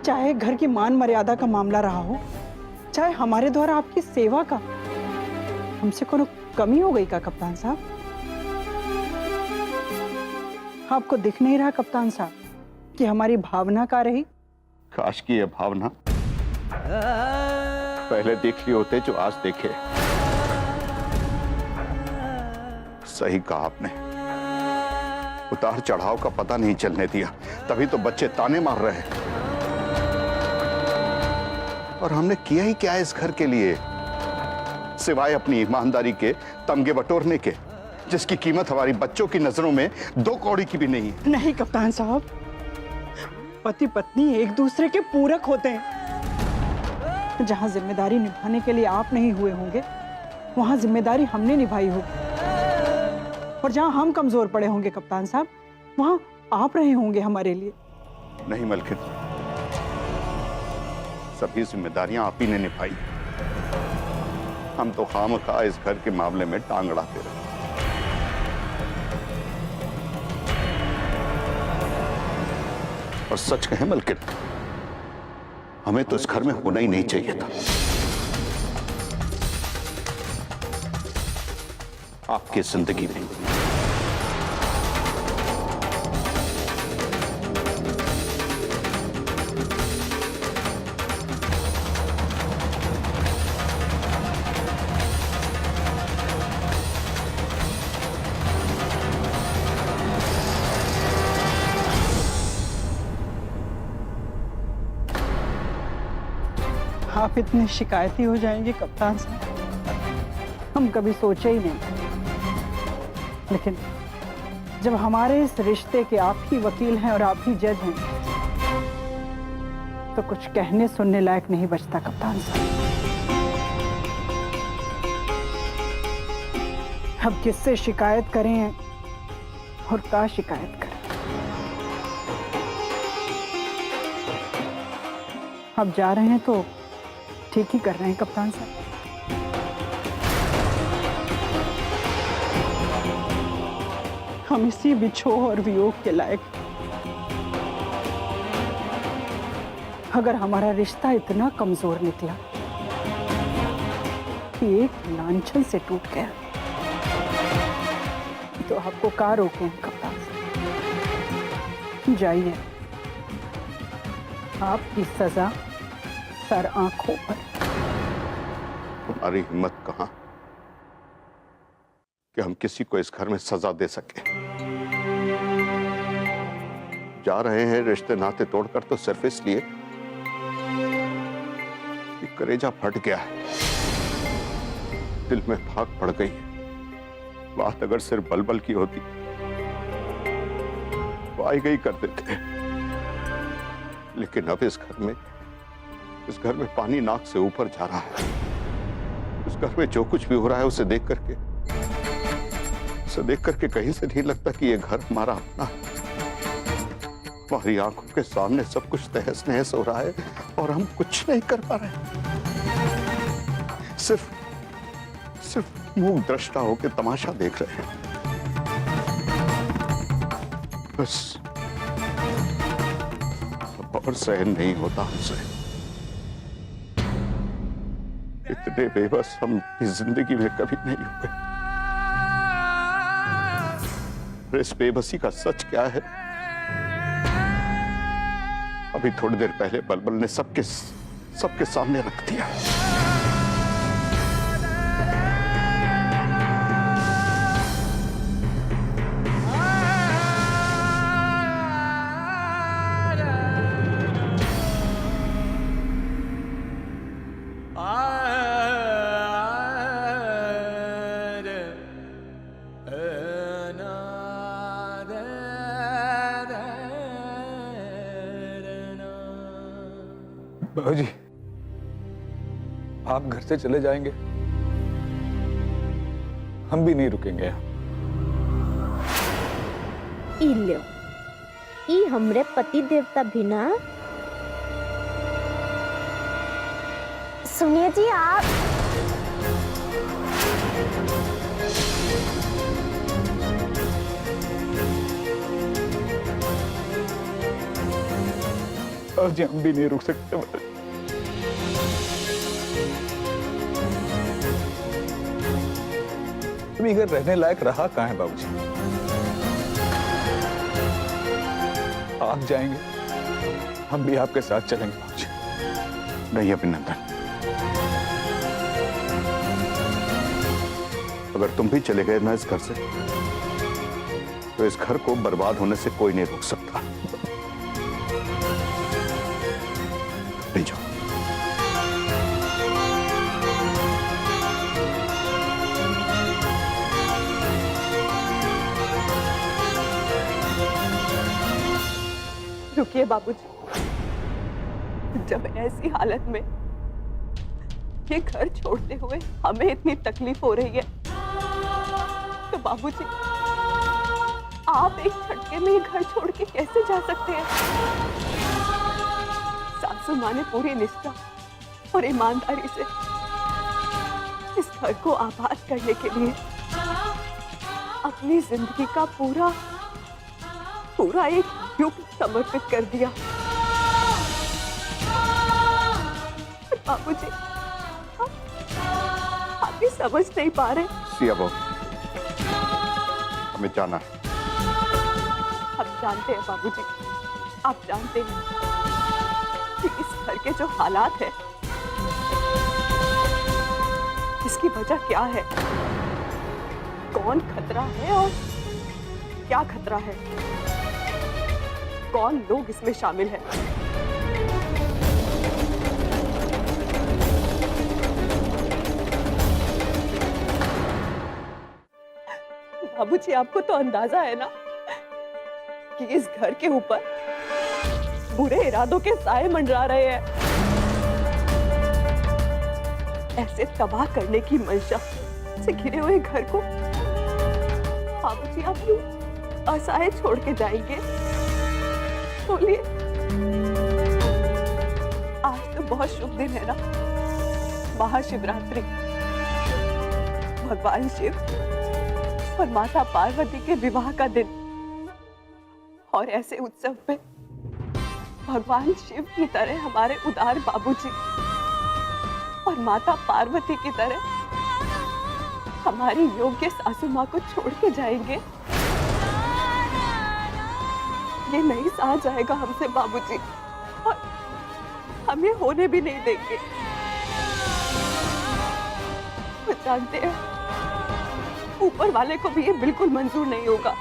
चाहे घर की मान मर्यादा का मामला रहा हो, चाहे हमारे द्वारा आपकी सेवा का, हमसे कोनो कमी हो गई का कप्तान साहब? आपको दिख नहीं रहा कप्तान साहब कि हमारी भावना का रही? काश की यह भावना पहले देख लिए होते जो आज देखे। सही कहा आपने, उतार चढ़ाव का पता नहीं चलने दिया, तभी तो बच्चे ताने मार रहे हैं। और हमने किया ही क्या है इस घर के लिए, सिवाय अपनी ईमानदारी के तमगे बटोरने के, जिसकी कीमत हमारी बच्चों की नजरों में 2 कौड़ी की भी नहीं है। नहीं कप्तान साहब, पति पत्नी एक दूसरे के पूरक होते हैं। जहां जिम्मेदारी निभाने के लिए आप नहीं हुए होंगे, वहां जिम्मेदारी हमने निभाई होगी। और जहां हम कमजोर पड़े होंगे कप्तान साहब, वहां आप रहे होंगे हमारे लिए। नहीं मलकिन, सभी जिम्मेदारियां आप ही ने निभाई, हम तो खामखा इस घर के मामले में टांग अड़ाते रहे। और सच कहें मलकिन, हमें तो इस घर में होना ही नहीं चाहिए था। आपकी जिंदगी में आप इतने शिकायती हो जाएंगे कप्तान साहब, हम कभी सोचे ही नहीं। लेकिन जब हमारे इस रिश्ते के आप ही वकील हैं और आप ही जज हैं, तो कुछ कहने सुनने लायक नहीं बचता कप्तान साहब। अब किससे शिकायत करें और क्या शिकायत करें? अब जा रहे हैं तो ठीक ही कर रहे हैं कप्तान साहब। हम इसी बिछोह और वियोग के लायक। अगर हमारा रिश्ता इतना कमजोर निकला कि एक लांछन से टूट गया, तो आपको कहाँ रोके हैं कप्तान साहब? जाइए, आपकी सजा सर आंखों पर। हमारी हिम्मत कहां कि हम किसी को इस घर में सजा दे सके। जा रहे हैं रिश्ते नाते तोड़कर तो सिर्फ इसलिए कि कलेजा फट गया है, दिल में फाक पड़ गई है। बात अगर सिर्फ बलबल की होती तो आई गई कर देते, लेकिन अब इस घर में पानी नाक से ऊपर जा रहा है। इस घर में जो कुछ भी हो रहा है उसे देख करके कहीं से नहीं लगता कि ये घर हमारा अपना है। हमारी आंखों के सामने सब कुछ तहस नहस हो रहा है और हम कुछ नहीं कर पा रहे। सिर्फ मुंह दृष्टा होकर तमाशा देख रहे हैं। बस और सहन नहीं होता हमसे। इतने बेबस हम इस जिंदगी में कभी नहीं हुए। इस बेबसी का सच क्या है, अभी थोड़ी देर पहले बलबल ने सबके सामने रख दिया। बाबूजी, आप घर से चले जाएंगे, हम भी नहीं रुकेंगे यहाँ। ई लो, ई हमरे पति देवता भी ना। सुनिए जी, आप बाबूजी, हम भी नहीं रुक सकते। अभी घर रहने लायक रहा कहाँ है बाबूजी? आप जाएंगे, हम भी आपके साथ चलेंगे बाबूजी। नहीं अभिनंदन, अगर तुम भी चले गए ना इस घर से, तो इस घर को बर्बाद होने से कोई नहीं रोक सकता। नहीं जाओ। रुकिए बाबूजी, जब ऐसी हालत में ये घर छोड़ते हुए हमें इतनी तकलीफ हो रही है, तो बाबूजी आप एक झटके में ये घर छोड़ के कैसे जा सकते हैं? सासू माँ ने पूरी निष्ठा और ईमानदारी से इस घर को आबाद करने के लिए अपनी जिंदगी का पूरा एक युग समर्पित कर दिया। बाबूजी, आप ये समझ नहीं पा रहे। सिया बहू, हमें जाना है। हम जानते हैं बाबूजी, आप जानते हैं कि इस घर के जो हालात है, इसकी वजह क्या है, कौन खतरा है और क्या खतरा है, कौन लोग इसमें शामिल हैं। बाबूजी, आपको तो अंदाजा है ना कि इस घर के ऊपर बुरे इरादों के साए मंडरा रहे हैं। ऐसे तबाह करने की मंशा से घिरे हुए घर को बाबूजी आप यूं असहाय छोड़ के जाएंगे? बोलिए, आज तो बहुत शुभ दिन है ना, महाशिवरात्रि। भगवान शिव और माता पार्वती के विवाह का दिन, और ऐसे उत्सव पे भगवान शिव की तरह हमारे उदार बाबूजी और माता पार्वती की तरह हमारी योग्य सासू माँ को छोड़ के जाएंगे? ये नहीं सहा जाएगा हमसे बाबूजी, और हम ये होने भी नहीं देंगे। वो जानते हैं ऊपर वाले को भी ये बिल्कुल मंजूर नहीं होगा।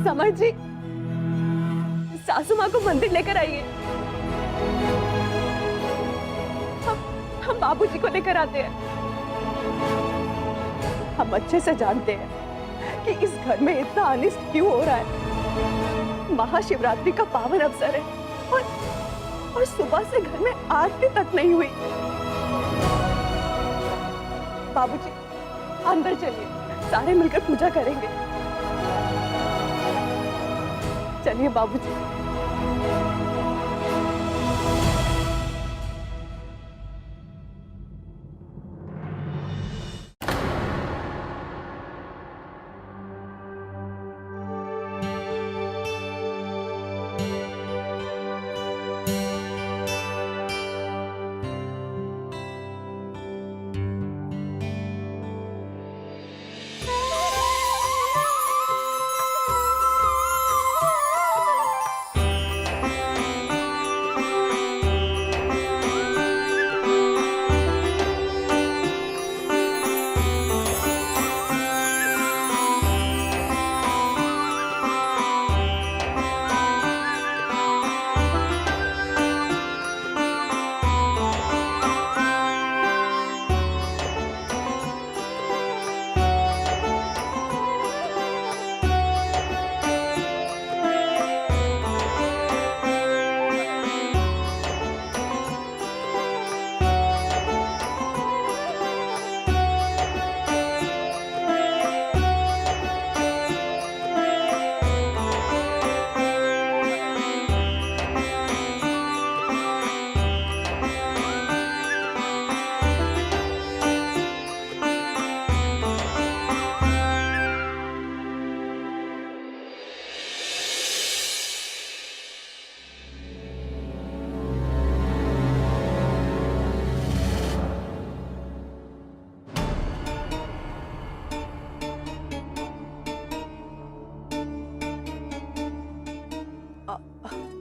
समर जी, सासू माँ को मंदिर लेकर आइए। हम बाबूजी को लेकर आते हैं। हम अच्छे से जानते हैं कि इस घर में इतना अनिष्ट क्यों हो रहा है। महाशिवरात्रि का पावन अवसर है और सुबह से घर में आरती तक नहीं हुई। बाबूजी, अंदर चलिए, सारे मिलकर पूजा करेंगे। चलिए बाबूजी।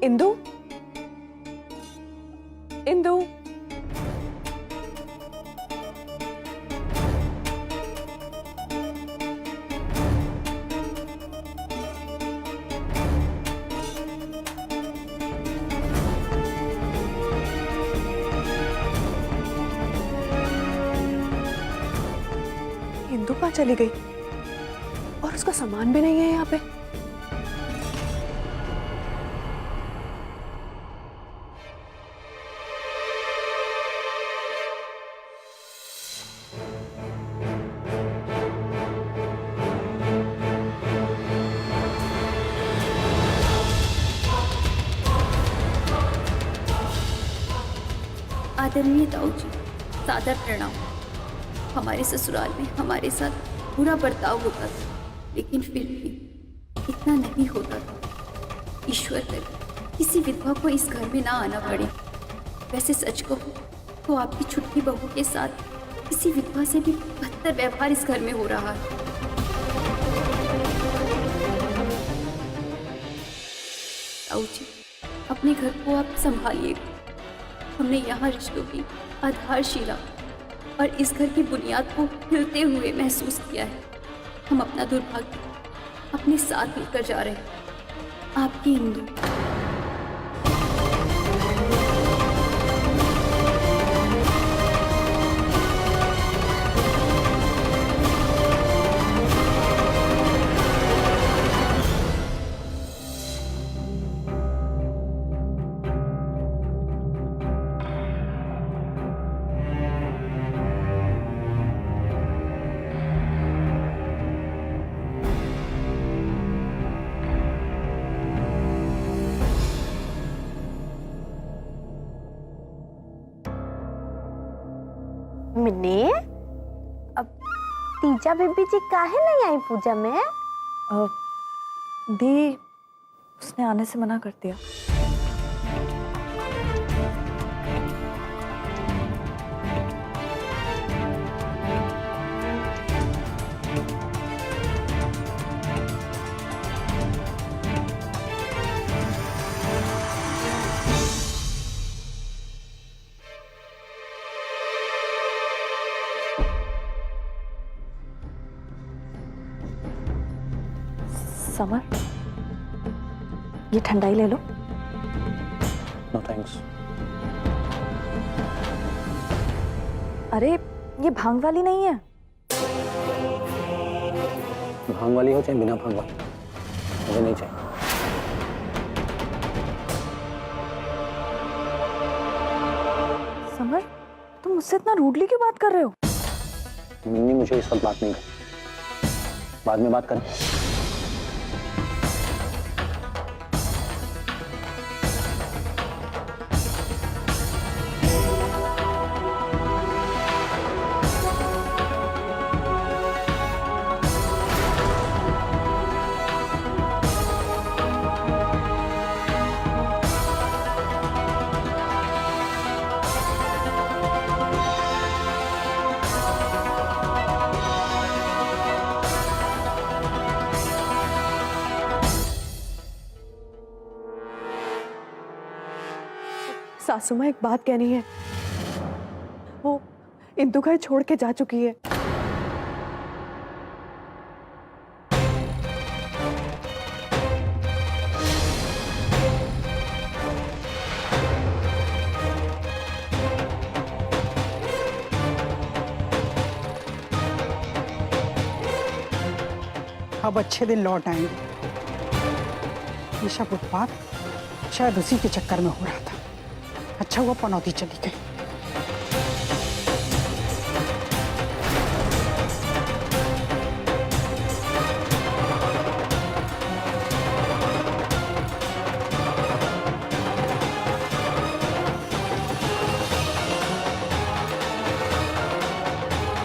इंदु, इंदु, इंदु कहाँ चली गई? और उसका सामान भी नहीं है यहाँ पे। आदरणीय ताऊ जी, सादर प्रणाम। हमारे ससुराल में हमारे साथ बुरा बर्ताव होता था, लेकिन फिर भी इतना नहीं होता था। ईश्वर करे किसी विधवा को इस घर में ना आना पड़े। वैसे सच को तो आपकी छुट्टी बहू के साथ किसी विधवा से भी बदतर व्यवहार इस घर में हो रहा है। ताऊ जी, अपने घर को आप संभालिएगा। हमने यहाँ रिश्तों की आधारशिला और इस घर की बुनियाद को हिलते हुए महसूस किया है। हम अपना दुर्भाग्य अपने साथ लेकर जा रहे हैं। आपकी इंदु। मिन्नी, अब तीजा बीबी जी काहे नहीं आई पूजा में? दी उसने आने से मना कर दिया। समर, ये ठंडाई ले लो। No thanks. अरे ये भांग वाली नहीं है। भांग वाली हो चाहे बिना भांग वाली, मुझे नहीं चाहिए। समर, तुम मुझसे इतना रूडली क्यों बात कर रहे हो? मिन्नी, मुझे इस वक्त बात नहीं करनी, बाद में बात करें। सासू माँ एक बात कहनी है, वो इंदु घर छोड़ के जा चुकी है। अब अच्छे दिन लौट आएंगे। ये सब उत्पात शायद उसी के चक्कर में हो रहा था। अच्छा हुआ पनौती चली गई।